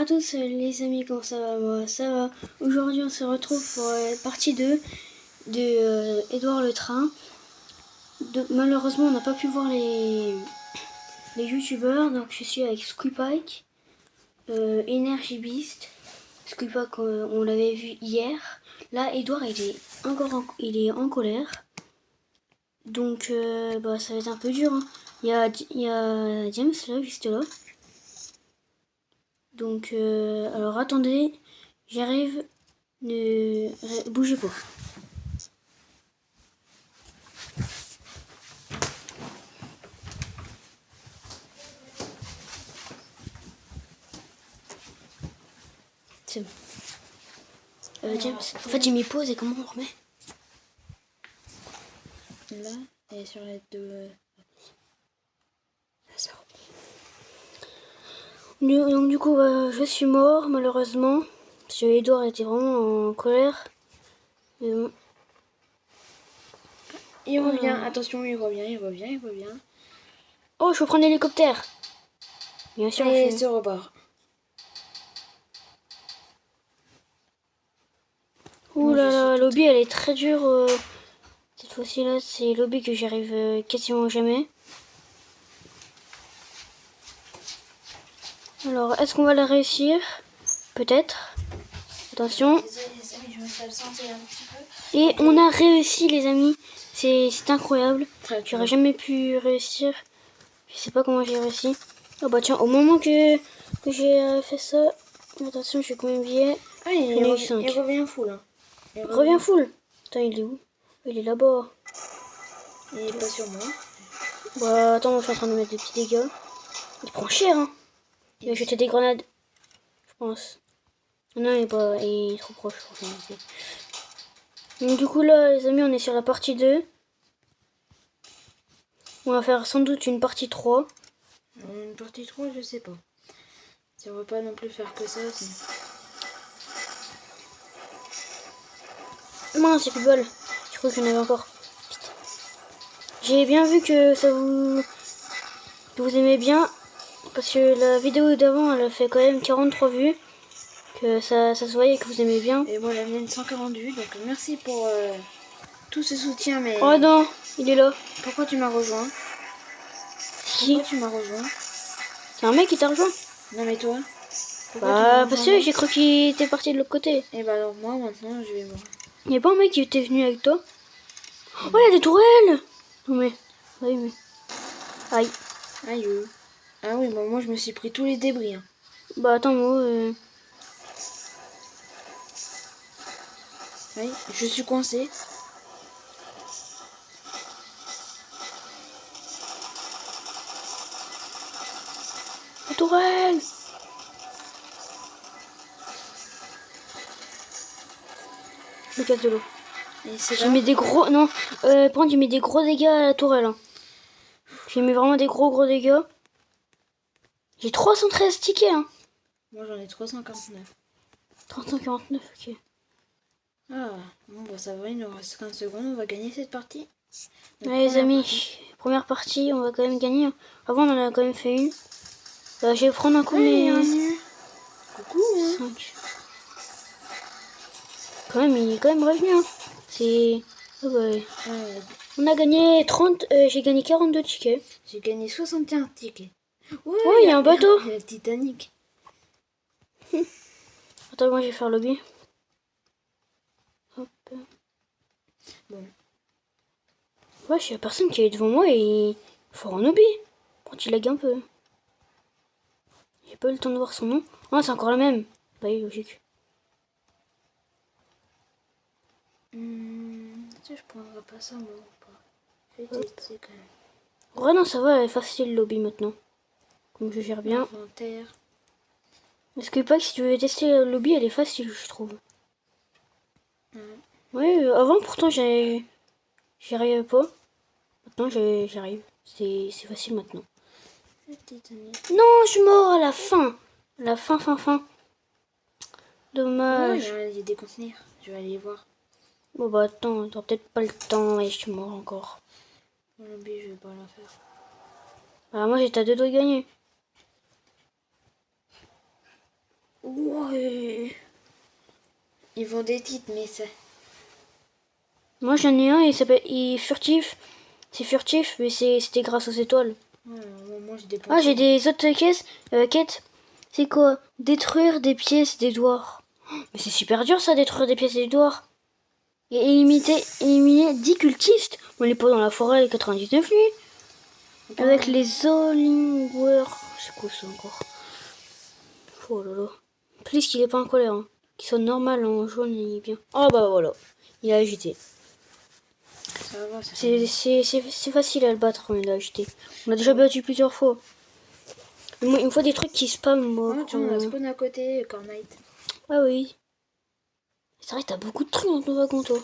à tous les amis, comment ça va? Moi ça va. Aujourd'hui on se retrouve pour la partie 2 de Édouard le Train. Malheureusement on n'a pas pu voir les youtubeurs, donc je suis avec Squeepike, Energy Beast. Squeepike on l'avait vu hier. Là Édouard il est en colère. Donc ça va être un peu dur. Hein. Il y a James là, juste là. Donc, alors attendez, j'arrive, ne bougez pas. C'est bon. James, en fait j'ai mis pause et comment on remet? Là, et sur les deux... Donc du coup, je suis mort malheureusement, parce que Edouard était vraiment en colère. Mais bon. Il revient, attention, il revient. Oh, je peux prendre l'hélicoptère. Bien sûr. Et se repart. Ouh là là, lobby elle est très dure. Cette fois-ci là, c'est lobby que j'arrive quasiment jamais. Alors, est-ce qu'on va la réussir? Peut-être. Attention. Désolé les amis, je me fais absenter un petit peu. Et on a réussi les amis. C'est incroyable. J'aurais jamais pu réussir. Je sais pas comment j'ai réussi. Oh bah tiens, au moment que j'ai fait ça. Attention, je suis combien de billets? Ah, il revient full. Hein. Reviens full. Attends, il est où? Il est là-bas. Il est pas sur moi. Bah attends, je suis en train de mettre des petits dégâts. Il prend cher hein. Il va jeter des grenades. Je pense. Non, il est trop proche. Donc du coup là les amis, on est sur la partie 2. On va faire sans doute une partie 3. Une partie 3, je sais pas. Si on va pas non plus faire que ça aussi. Mince, j'ai plus de balles. Je crois qu'il y en avait encore. J'ai bien vu que que vous aimez bien. Parce que la vidéo d'avant, elle a fait quand même 43 vues. Que ça se voyait que vous aimez bien. Et moi, la mienne 140 vues. Donc merci pour tout ce soutien. Mais oh non, il est là. pourquoi tu m'as rejoint? Pourquoi tu m'as rejoint? C'est un mec qui t'a rejoint? Non mais toi? Bah parce que j'ai cru qu'il était parti de l'autre côté. Et bah alors moi maintenant je vais voir. Il n'y a pas un mec qui était venu avec toi? Oh, il y a des tourelles! Non mais... Oui mais... Aïe. Aïe. Ah oui, bah moi je me suis pris tous les débris. Hein. Bah attends moi... Oui, je suis coincé. La tourelle! Je me casse de l'eau. J'ai mis des gros... Non, par contre j'ai mis des gros dégâts à la tourelle. Hein. J'ai mis vraiment des gros dégâts. J'ai 313 tickets. Hein. Moi j'en ai 349. 349, ok. Ah, bon bah ça va, il nous reste 15 secondes, on va gagner cette partie. Allez les amis, première partie, on va quand même gagner. Avant on en a quand même fait une. Je vais prendre un coup mais... Coucou hein. 5. Quand même, il est quand même revenu. Hein. C'est... Oh ouais. On a gagné 30... j'ai gagné 42 tickets. J'ai gagné 61 tickets. Ouais, il y a un bateau. Il y a le Titanic. Attends, moi je vais faire le lobby. Hop. Bon. Ouais, il y a personne qui est devant moi et il faut en lobby. Quand il lag un peu. J'ai pas eu le temps de voir son nom. Ah, c'est encore la même. Bah oui, logique. Je prendrai pas ça moi ou pas. Je vais tester quand même. Ouais, non, ça va, elle est facile le lobby maintenant. Comme je gère bien. Inventaire. Parce que pas que si tu veux tester le lobby, elle est facile, je trouve. Ouais, avant pourtant j'y arrivais pas. Maintenant j'y arrive. C'est facile maintenant. Non, je suis mort à la fin. La fin. Dommage. Ouais, il y a des conteneurs. Je vais aller voir. Bon bah attends, t'auras peut-être pas le temps et je suis mort encore. Le lobby, je vais pas la faire. Bah moi j'étais à 2 doigts de gagner. Ouais. Ils vont des titres, mais ça... Moi j'en ai un, il est furtif. C'est furtif, mais c'était grâce aux étoiles. Ouais, moi j'ai dépensé. Ah, j'ai des autres quêtes. C'est quoi? Détruire des pièces d'Edouard. Mais c'est super dur ça, détruire des pièces d'Edouard. Et éliminer 10 cultistes. On est pas dans la forêt les 99 nuits. Avec les Allingware. C'est quoi ça encore? Oh là là. Please qu'il est pas en colère. Hein. Qu'il soit normal en jaune, il est bien. Ah bah voilà. Il a agité. Ça va, ça C'est facile à le battre quand il a agité. On l'a déjà battu plusieurs fois. Moi, il me faut des trucs qui spamment, moi. tu en as spawn à côté, Cornite. Ah oui. C'est vrai que t'as beaucoup de trucs dans ton wagon, toi.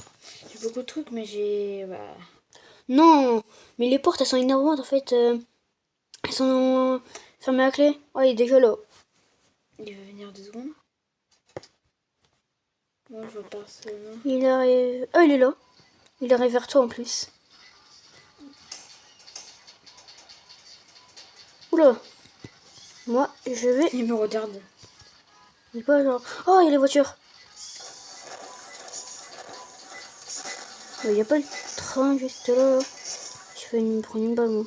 J'ai beaucoup de trucs, mais j'ai... Bah... Non, mais les portes, elles sont énervantes, en fait. Elles sont fermées à clé. Oh, il est déjà là. Il va venir 2 secondes. Moi, je vois personne. Il arrive... Oh, il est là. Il arrive vers toi, en plus. Oula. Moi, je vais... Il me regarde. C'est pas genre... Oh, il y a les voitures. Il n'y a pas le train juste là. Je vais me prendre une balle, moi.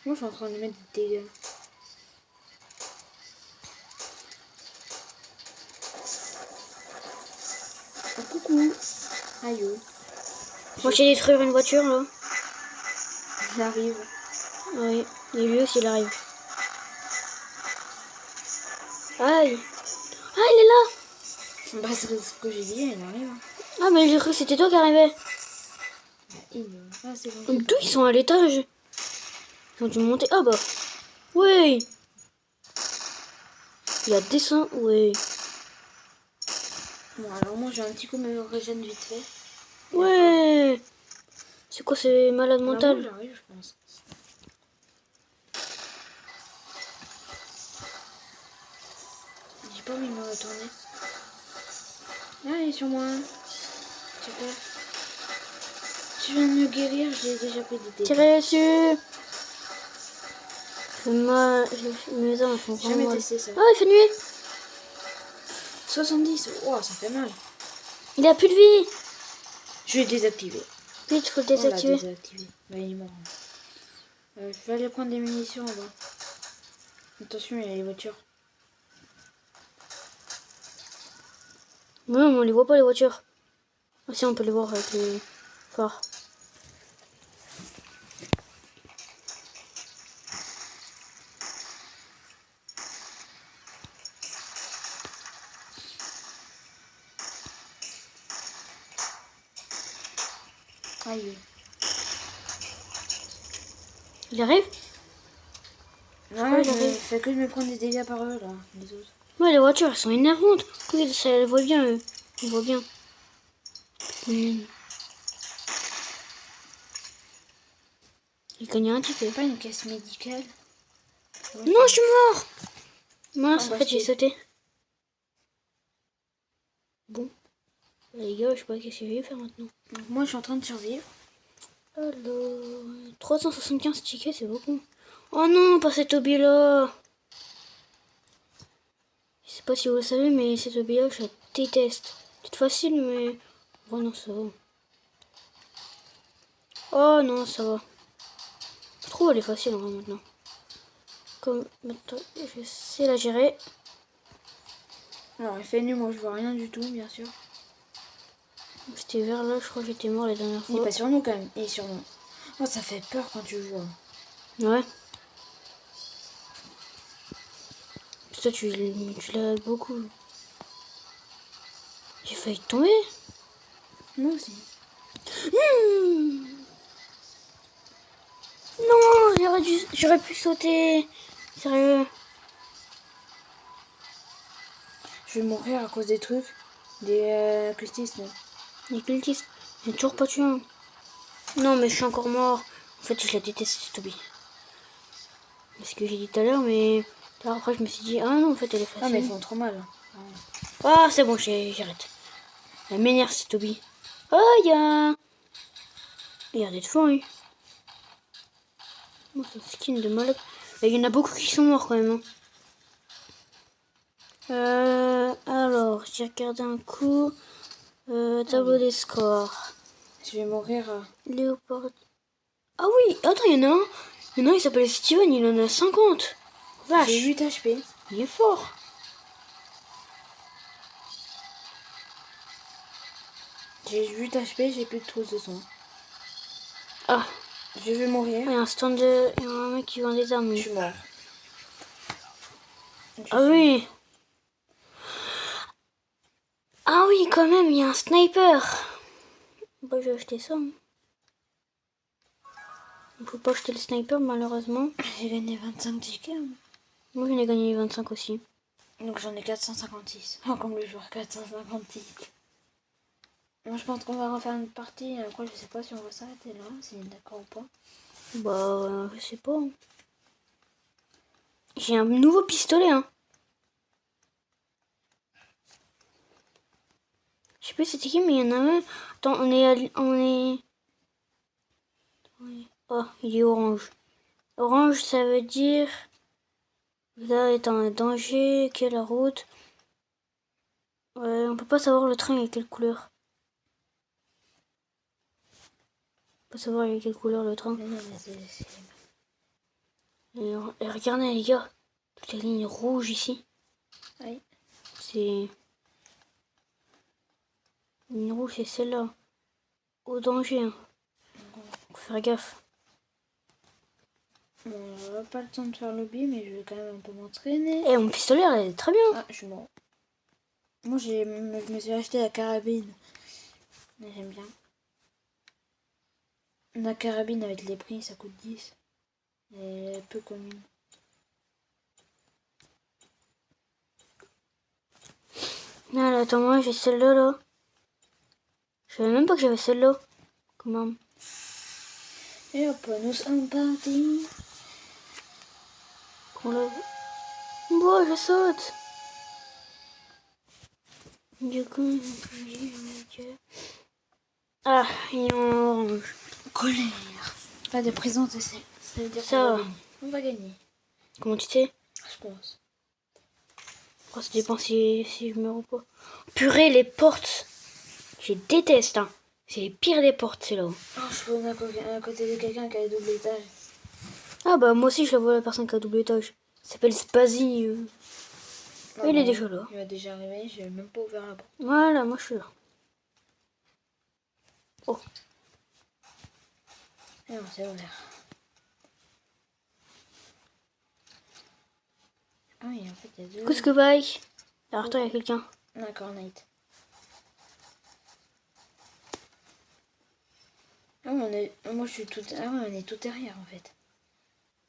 Moi, je suis en train de mettre des dégâts. Oh, coucou. Aïe. Moi, j'ai détruire une voiture, là. J'arrive. Oui, et lui aussi, il arrive. Aïe. Ah, il est là. Bah, c'est ce que j'ai dit, il arrive. Ah, mais j'ai cru que c'était toi qui arrivais. Ah, c'est bon. D'où ils sont à l'étage? Ils ont dû monter. Ah bah. Oui. Il a descend. Oui. Bon, alors moi, j'ai un petit coup me régène vite fait. Ouais. C'est quoi, c'est malade mental? Moi, j'arrive, je pense. J'ai pas envie de me retourner. Ah, il est sur moi. Super. Tu viens de me guérir, j'ai déjà pris des dégâts. Tirez dessus. Fait mal. Mes armes font J'ai vraiment jamais mal. testé ça. Ah, il fait nuit. 70, oh, ça fait mal. Il a plus de vie. Je vais désactiver. Vite, faut le On l'a désactiver. désactivé. Bah, il est mort. Je vais aller prendre des munitions en bas. Attention, il y a les voitures. Non, mais on les voit pas, les voitures. Ah si, on peut les voir avec les phares. Aïe. Il arrive? Ouais, je fais que de me prendre des dégâts par eux, là, les autres. Ouais, les voitures, elles sont énervantes. Oui, ça, elles voient bien, eux. On voit bien. Il gagne un ticket. Pas une caisse médicale. Non, je suis mort. Mince, en fait, j'ai sauté. Bon. Les gars, je sais pas qu'est-ce que je vais faire maintenant. Donc, moi, je suis en train de survivre. Alors, 375 tickets, c'est beaucoup. Oh non, pas cette objet-là. Je sais pas si vous le savez, mais cette objet-là, je la déteste. C'est facile, mais... Oh non, ça va. Oh non, ça va. Je trouve elle est facile, en vrai, maintenant. Comme maintenant, je sais la gérer. Alors, il fait nuit, moi, je vois rien du tout, bien sûr. C'était vers là, je crois que j'étais mort la dernière Il est fois. pas sur nous, quand même. Il est sur nous. Oh, ça fait peur quand tu joues. Ouais. Toi, tu l'as beaucoup. J'ai failli tomber. Moi aussi. Non, j'aurais pu sauter. Sérieux. Je vais mourir à cause des trucs. Des cultistes. Les cultistes. J'ai toujours pas tué un. Non, mais je suis encore mort. En fait, je la déteste, cette objet. C'est ce que j'ai dit tout à l'heure, mais... Alors après, je me suis dit, ah non, en fait, elle est facile. Ah, mais ils font trop mal. Ah, c'est bon, j'arrête. Elle m'énerve, cette objet. Oh, il y a... Il y a des fonds, oui. Oh, c'est un skin de malade. Il y en a beaucoup qui sont morts, quand même. Hein. Alors, j'ai regardé un coup. Tableau des scores. Je vais mourir. Léopard. Ah oui, attends, il y en a un. Il y en a un, il s'appelle Steven, il en a 50. Vache. J'ai 8 HP. Il est fort. J'ai 8 HP, j'ai plus de trousse de soins. Ah, Je vais mourir. il y a un stand de. Il y a un mec qui vend des armes. Je suis mort. Ah oui. Ah oui, quand même, il y a un sniper. Bah, je vais acheter ça. On peut pas acheter le sniper, malheureusement. J'ai gagné 25 tickets. Moi, j'en ai gagné 25 aussi. Donc j'en ai 456. Oh, comme le joueur 456. Moi, je pense qu'on va refaire une partie. Après, je sais pas si on va s'arrêter là, si est d'accord ou pas. Bah, je sais pas. J'ai un nouveau pistolet, hein. Je sais plus c'était qui, mais il y en a un. Attends, on est... Oh, il est orange. Orange, ça veut dire... Là est en danger, quelle route. On peut pas savoir le train, il est quelle couleur. On peut savoir il est quelle couleur le train. Mais non, mais c'est... Et regardez les gars, toutes les lignes rouges ici. Oui. C'est... La ligne rouge, c'est celle-là. Au danger, hein. Faut faire gaffe. Bon, j'aurai pas le temps de faire le lobby, mais je vais quand même un peu m'entraîner. Eh, mon pistolet, elle est très bien. Ah, je suis mort. Moi, je me suis acheté la carabine. Mais j'aime bien. La carabine avec les prix, ça coûte 10. Et elle est peu commune. Ah, là, attends, moi, j'ai celle-là, là. Je savais même pas que j'avais celle-là. Comment? Et hop, nous sommes partis. Qu'on l'a... Bon, je saute. Du coup... Ah, il est en orange. Colère. Pas de prison, ça veut dire Ça qu'on va va. gagner. On va gagner. Comment tu sais? Je pense. Oh, ça dépend si je meurs ou pas. Purée, les portes. Je déteste, hein. C'est les pires des portes, c'est là. Oh, je spawn à côté de quelqu'un qui a le double étage. Ah bah, moi aussi, je la vois, la personne qui a double étage. Il s'appelle Spazi. Non, Il est bon, déjà là. Il va déjà arriver, j'ai même pas ouvert la porte. Voilà, moi, je suis là. Oh. Et non, c'est ouvert. Ah oui, en fait, il y a deux. Qu'est-ce que bye? Alors, toi, il y a quelqu'un. D'accord, Nate. Ah, moi, je suis tout. Ah, ouais, on est tout derrière, en fait.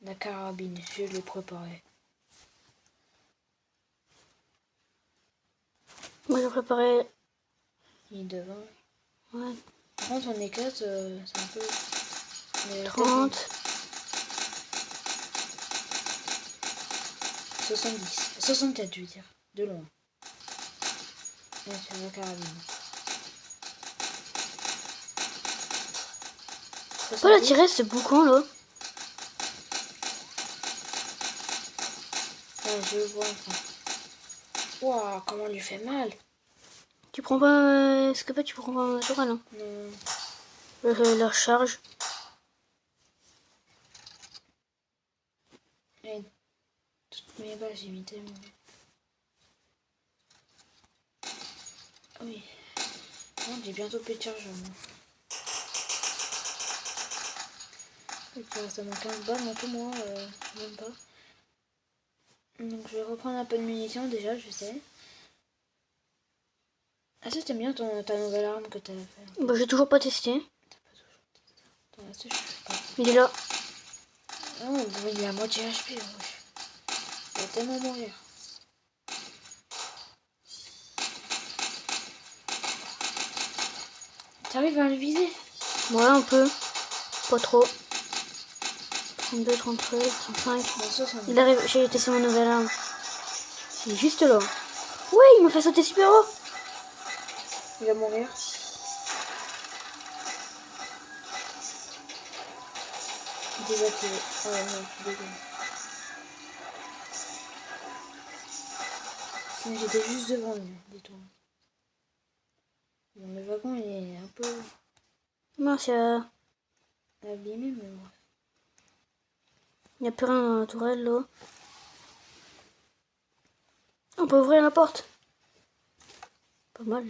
La carabine, je l'ai préparée. Moi, j'ai préparé... Il est devant. Ouais, Par contre, on est 4, c'est un peu. On est 30. 70. 64, je veux dire. De loin. Là, sur la carabine. Faut la tirer, ce boucan, là. Ouais, je le vois enfin. Waouh, comment on lui fait mal. Tu prends pas... Est-ce que pas tu prends pas un naturel, hein? Non. La charge. Et toutes mes balles, j'ai mis tellement. Ah oui. Bon, j'ai bientôt plus de chargeur. Ça m'a 15 balles en tout, moi, même pas. Donc je vais reprendre un peu de munitions déjà, je sais. Ah, ça t'aimes bien ta nouvelle arme que t'as fait? Bah, j'ai toujours pas testé. Attends, ça, je sais pas. Il est là. Ah, bon, il est à moitié HP, wesh. Il va tellement mourir. T'arrives à le viser? Ouais, un peu. Pas trop. 32, 33, 35. Bon, 70. Il arrive, j'ai testé mon nouvelle arme. Il est juste là. Ouais, il m'a fait sauter super haut. Il va mourir. Désactivé. Oh non, je suis désolé. Mais j'étais juste devant lui, dis-toi. Bon, le wagon, il est un peu Non, c'est... abîmé, mais bon. Il n'y a plus rien dans la tourelle, là. On peut ouvrir la porte. Pas mal.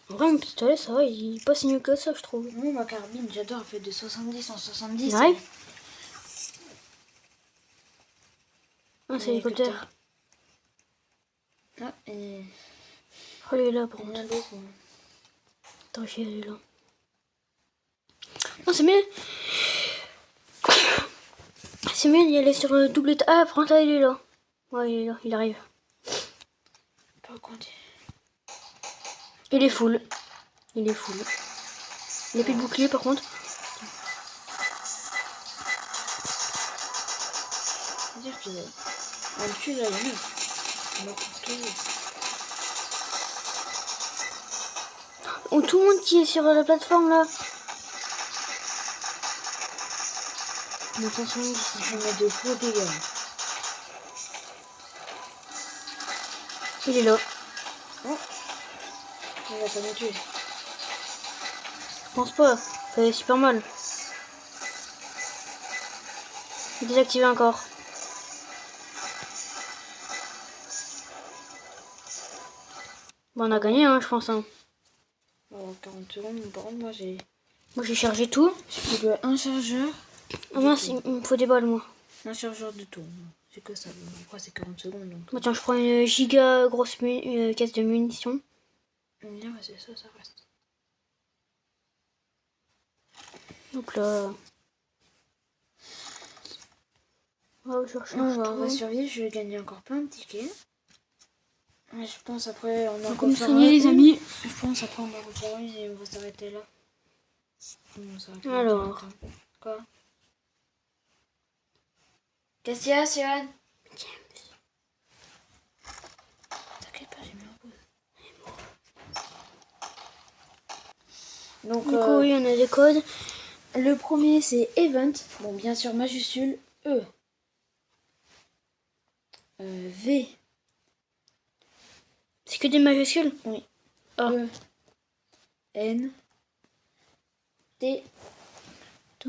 En vrai, mon pistolet, ça va, il est pas si mieux que ça, je trouve. Moi, ma carabine, j'adore, elle fait de 70 en 70. Ouais. Ah, c'est Et l'hélicoptère. Ah, et... Oh, il est là, par Il y en contre. a beaucoup. Attends, j'y aller là. Non, c'est mieux. C'est mieux d'y aller sur le double état. Ah, prends là, il est là. Ouais, il est là, il arrive. Pas compter. Il est full. Il est full. Il n'y a plus de bouclier, par contre. C'est-à-dire qu'il est... On le tue là, il y en a. On a pour tout. Oh, tout le monde qui est sur la plateforme, là. Mais attention, si je mets de gros dégâts. Il est là. Oh, il va pas me tuer. Je pense pas. Ça fait super mal. Désactivé encore. Bon, on a gagné, hein, je pense. Hein. Alors, 40 secondes, par contre, moi j'ai Moi, j'ai chargé tout. plus que un chargeur. Ah mince, il me faut des balles, moi. Un chargeur de tout. C'est que ça. Après, c'est 40 secondes. Donc... Bon, tiens, je prends une giga grosse caisse de munitions. Bien, ouais, c'est ça, ça reste. Donc là... Oh, je recherche On va tout. survivre, je vais gagner encore plein de tickets. Ouais, je pense après, on a Donc, encore on faire soigner, les amis. Je pense après, on va refaire une et on va s'arrêter là. On s'arrête là, Alors. quoi? Qu'est-ce qu'il y a, Sion? T'inquiète pas, j'ai mis en pause. Donc, Du coup, oui, on a des codes. le premier c'est Event. Bon, bien sûr, majuscule E. V. C'est que des majuscules? Oui. Ah. E. N. T.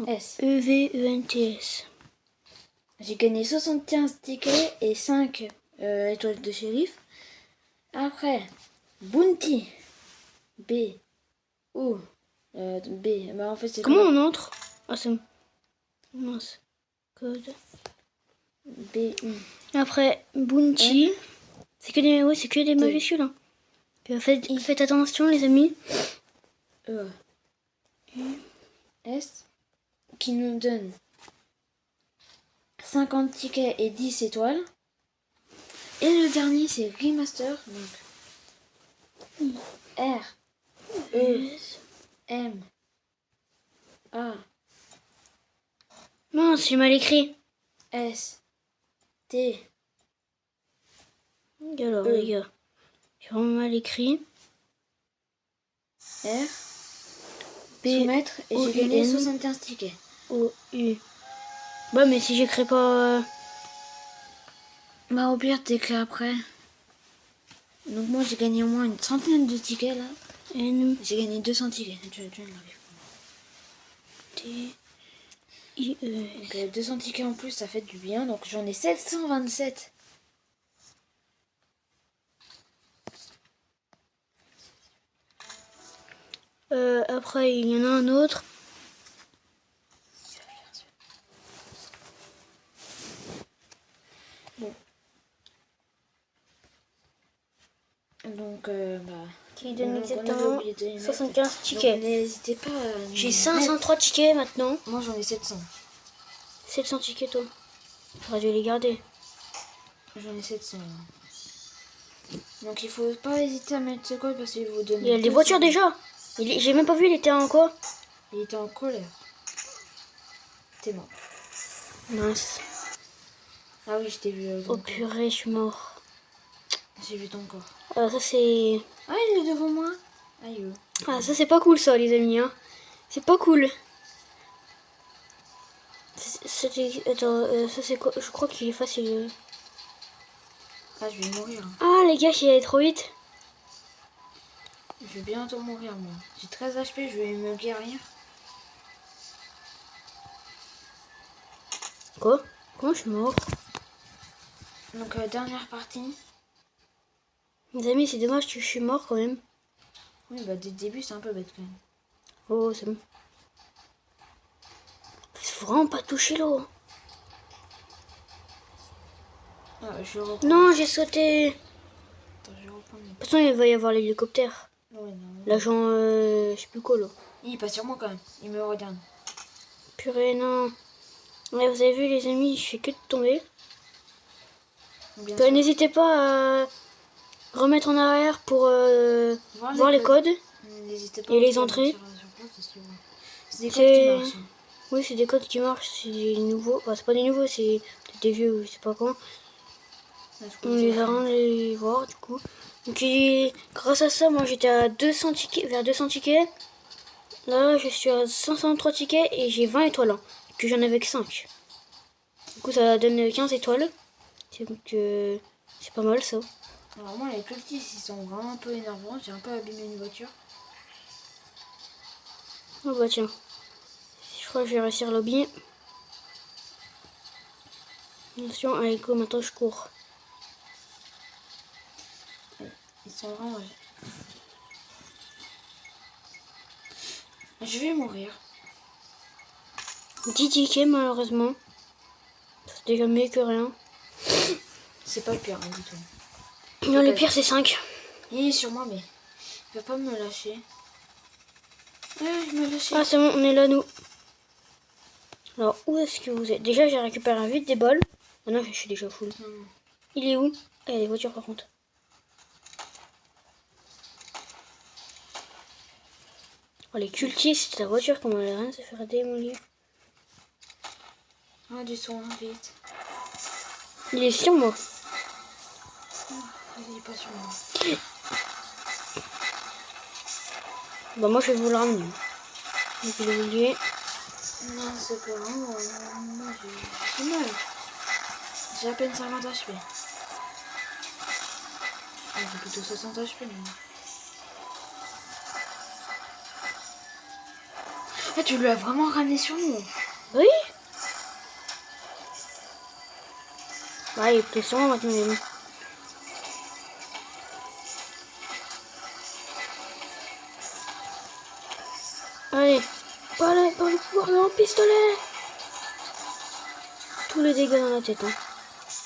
S. EVENTS. J'ai gagné 75 tickets et 5 étoiles de shérif. Après, Bounty. B. O. B. Bah, en fait, c'est Comment on entre? Ah, c'est... Mince. Code. B. U. Après, Bounty. C'est que des, oui, c'est que des majuscules. Hein. Puis, faites attention, les amis. E. S. Qui nous donne 50 tickets et 10 étoiles. Et le dernier, c'est Remaster. Donc, R. E. M. A. Mince, j'ai mal écrit. S. T. Alors, les gars, j'ai vraiment mal écrit. R. B. Soumettre et j'ai gagné 75 tickets. O. U. Bah, mais si j'écris pas... Bah, au pire, t'écris après. Donc, moi, j'ai gagné au moins une centaine de tickets là. N. J'ai gagné 200 tickets. Tu l'arrives. T. I. E. Donc, 200 tickets en plus, ça fait du bien. Donc, j'en ai 727. Après, il y en a un autre. Bon. Donc, Qui donne donc, exactement 75 donc, tickets. n'hésitez pas à J'ai 503 tickets maintenant. Moi, j'en ai 700. 700 tickets, toi. J'aurais dû les garder. J'en ai 700. Donc, il faut pas hésiter à mettre ce code parce qu'il vous donne. Il y a des voitures déjà. J'ai même pas vu, il était en quoi? Il était en colère. T'es mort. Mince. Ah oui, je t'ai vu. Oh purée, je suis mort. J'ai vu ton corps. Ah, ça c'est... Ah, il est devant moi. Aïe. Ah, ça c'est pas cool ça, les amis. Hein. C'est pas cool. Attends, ça c'est quoi? Je crois qu'il est facile. Ah, je vais mourir. Ah, les gars, j'y allais trop vite. Je vais bientôt mourir, moi. J'ai 13 HP, je vais me guérir. Quoi? Comment je suis mort? Donc, dernière partie. Les amis, c'est dommage que je suis mort quand même. Oui, bah, dès le début, c'est un peu bête quand même. Oh, c'est bon. Faut vraiment pas toucher l'eau. Ah, je reprends. Non, j'ai sauté. Attends, je reprends. De toute façon, il va y avoir l'hélicoptère. Ouais, non. L'agent, je sais plus quoi là. Il passe sur moi quand même. Il me regarde. Purée, non. Ouais, vous avez vu les amis, je fais que de tomber. Bien Bah, sûr. n'hésitez pas à remettre en arrière pour voir les codes. N'hésitez pas Et les aussi à entrées. mentir sur place parce que, c'est des codes qui C'est... marchent. Hein. Oui, c'est des codes qui marchent, c'est des nouveaux. Enfin, c'est pas des nouveaux, c'est des vieux, je sais pas quand. Là, je peux On vous les a dire. rien de les voir du coup. Donc grâce à ça, moi j'étais à 200 tickets, vers 200 tickets. Là, je suis à 503 tickets et j'ai 20 étoiles. Hein, que j'en avais que 5. Du coup, ça donne 15 étoiles. Donc, c'est pas mal ça. Alors, moi, les cultistes, ils sont vraiment un peu énervants. J'ai un peu abîmé une voiture. Oh bah tiens. Je crois que je vais réussir lobby. Attention, allez go, maintenant je cours. Ils sont vraiment. Je vais mourir. 10 tickets malheureusement. C'est déjà mieux que rien. C'est pas le pire, hein, du tout. Non, le pire c'est 5. Il est sur moi, mais il va pas me lâcher. Ouais, il m'a lâché. Ah c'est bon, on est là nous. Alors où est-ce que vous êtes? Déjà j'ai récupéré vite des balles. Ah non, je suis déjà full. Il est où? Ah, il y a des voitures par contre. Oh, les cultistes, la voiture, comment elle a rien se faire démolir. Ah, du son, vite. Il est sur moi. Il est pas sur moi. Bah moi je vais vous le ramener. Donc je vais vous le dire. Non, c'est pas vraiment. Moi, j'ai mal. J'ai à peine 50 HP. Ah, j'ai plutôt 60 HP, mais. Ah, tu lui as vraiment ramené sur nous. Oui. Ouais, il est plutôt sur moi maintenant. Mais bon. Allez. Par le pouvoir de mon pistolet. Tous les dégâts dans la tête. Hein.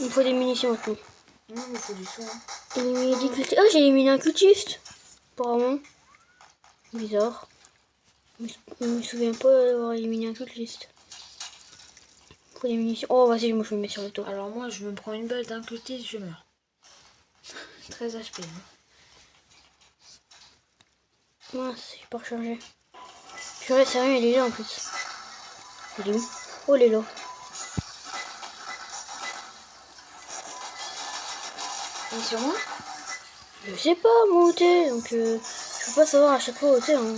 Il me faut des munitions maintenant. Non, il faut du son. Hein. Éliminer 10 cultistes. Ah, j'ai éliminé un cultiste. Apparemment. Bizarre. Je me souviens pas d'avoir éliminé un cultiste. Il faut des munitions. Oh, vas-y, moi je me mets sur le toit. Alors, moi, je me prends une balle d'un cultiste, je meurs. 13 HP. Hein. Mince, j'ai pas rechargé. Purée, sérieux, il est là en plus. Il est où? Oh, il est là. Il est sur moi? Je sais pas, moi où t'es, donc je peux pas savoir à chaque fois où t'es. Hein.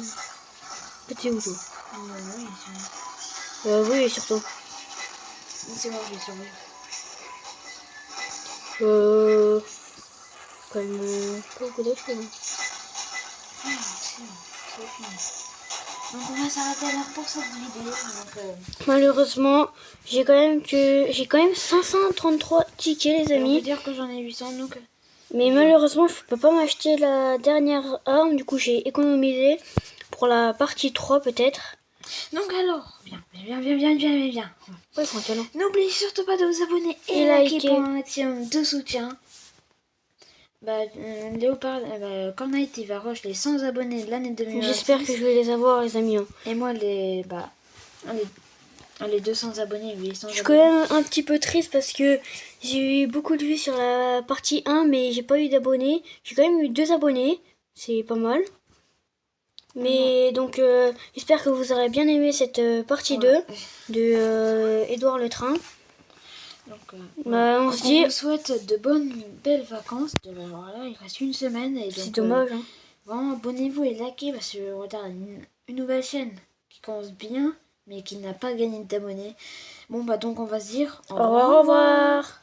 T'es où toi? Non, il est sur moi. Oui, surtout. C'est bon, je vais survivre. Comme pas beaucoup d'autres choses. Ah, c'est bon, c'est fini. Donc on va s'arrêter là pour cette vidéo. Donc, Malheureusement, j'ai quand même 533 tickets, les on peut amis. dire que j'en ai 800, donc... Mais malheureusement, je peux pas m'acheter la dernière arme. Du coup, j'ai économisé pour la partie 3 peut-être. Donc alors, viens. Ouais, tranquillement. N'oubliez surtout pas de vous abonner et Et liker liker. pour un maximum de soutien. Bah, Léopard, Cornite, il va rush les 100 abonnés de l'année 2026. J'espère que je vais les avoir, les amis. Hein. Et moi, les 200 abonnés, lui, 100 Je suis quand même un petit peu triste parce que j'ai eu beaucoup de vues sur la partie 1, mais j'ai pas eu d'abonnés. J'ai quand même eu 2 abonnés, c'est pas mal. Mais donc, j'espère que vous aurez bien aimé cette partie 2 de Édouard le Train. Donc, on se dit... vous souhaite de belles vacances. Voilà, il reste une semaine. C'est dommage. Hein. Vraiment, abonnez-vous et likez parce que je regarde une nouvelle chaîne qui commence bien, mais qui n'a pas gagné d'abonnés. Bon, bah donc on va se dire Au revoir.